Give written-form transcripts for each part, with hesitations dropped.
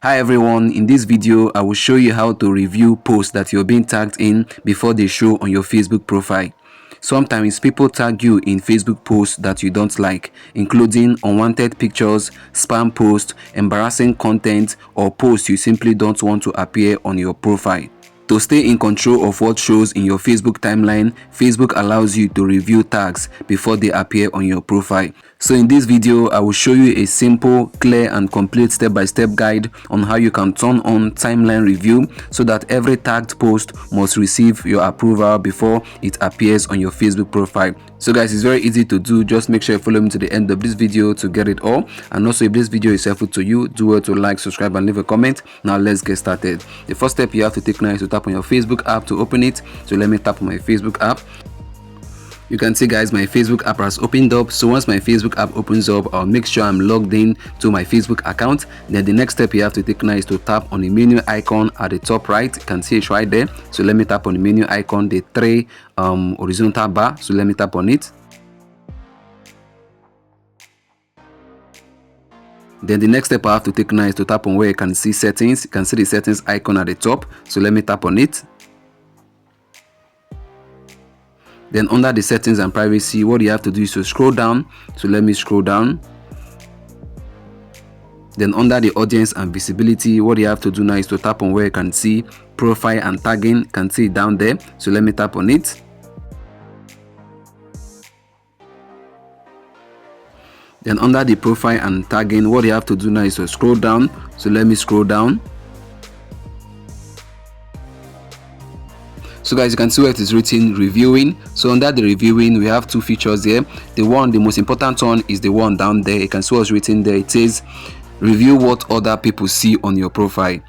Hi everyone, in this video I will show you how to review posts that you're being tagged in before they show on your Facebook profile. Sometimes people tag you in Facebook posts that you don't like, including unwanted pictures, spam posts, embarrassing content, or posts you simply don't want to appear on your profile. To stay in control of what shows in your Facebook timeline, Facebook allows you to review tags before they appear on your profile. So in this video, I will show you a simple, clear and complete step-by-step guide on how you can turn on timeline review so that every tagged post must receive your approval before it appears on your Facebook profile. So guys, it's very easy to do. Just make sure you follow me to the end of this video to get it all. And also, if this video is helpful to you, do well to like, subscribe and leave a comment. Now let's get started. The first step you have to take now is to tap on your Facebook app to open it. So let me tap on my Facebook app. You can see guys, my Facebook app has opened up. So once my Facebook app opens up, I'll make sure I'm logged in to my Facebook account. Then the next step you have to take now is to tap on the menu icon at the top right. You can see it right there. So let me tap on the menu icon, the three horizontal bar. So let me tap on it. Then the next step I have to take now is to tap on where you can see settings. You can see the settings icon at the top. So let me tap on it. Then under the settings and privacy, what you have to do is to scroll down. So let me scroll down. Then under the audience and visibility, what you have to do now is to tap on where you can see profile and tagging. You can see it down there. So let me tap on it. Then under the profile and tagging, what you have to do now is to scroll down. So let me scroll down. So guys, you can see where it is written reviewing. So under the reviewing, we have two features here. The most important one is the one down there. You can see what's written there. It says review what other people see on your profile.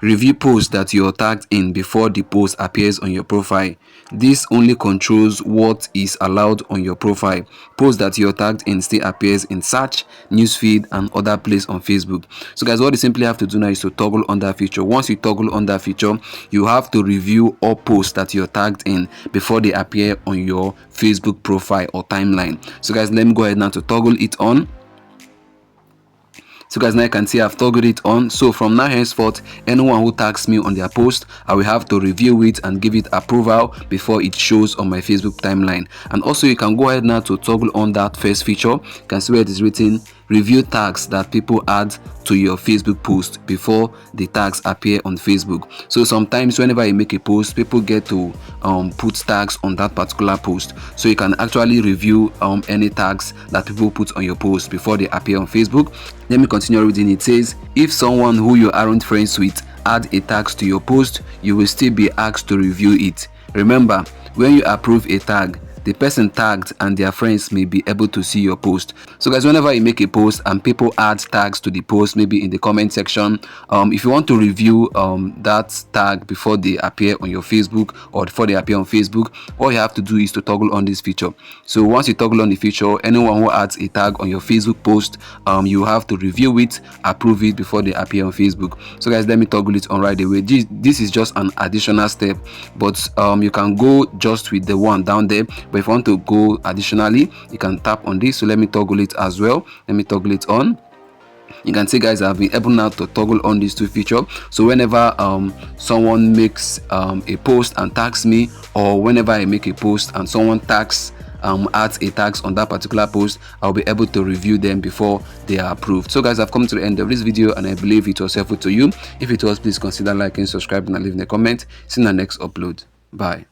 Review posts that you're tagged in before the post appears on your profile. This only controls what is allowed on your profile. Posts that you're tagged in still appears in search, newsfeed and other places on Facebook. So guys, what you simply have to do now is to toggle on that feature. Once you toggle on that feature, you have to review all posts that you're tagged in before they appear on your Facebook profile or timeline. So guys, let me go ahead now to toggle it on. So guys, now you can see I've toggled it on. So from now henceforth, anyone who tags me on their post, I will have to review it and give it approval before it shows on my Facebook timeline. And also you can go ahead now to toggle on that first feature. You can see where it is written review tags that people add to your Facebook post before the tags appear on Facebook. So sometimes whenever you make a post, people get to put tags on that particular post. So you can actually review any tags that people put on your post before they appear on Facebook. Let me continue reading. It says if someone who you aren't friends with add a tag to your post, you will still be asked to review it. Remember, when you approve a tag, the person tagged and their friends may be able to see your post. So guys, whenever you make a post and people add tags to the post, maybe in the comment section, if you want to review that tag before they appear on your Facebook or before they appear on Facebook, all you have to do is to toggle on this feature. So once you toggle on the feature, anyone who adds a tag on your Facebook post, you have to review it, approve it before they appear on Facebook. So guys, let me toggle it on right away. This is just an additional step, but you can go just with the one down there. But if you want to go additionally, you can tap on this. So let me toggle it as well. Let me toggle it on. You can see guys, I've been able now to toggle on these two features. So whenever someone makes a post and tags me, or whenever I make a post and someone tags adds a tags on that particular post, I'll be able to review them before they are approved. So guys, I've come to the end of this video and I believe it was helpful to you. If it was, please consider liking, subscribing and leaving a comment. See you in the next upload. Bye.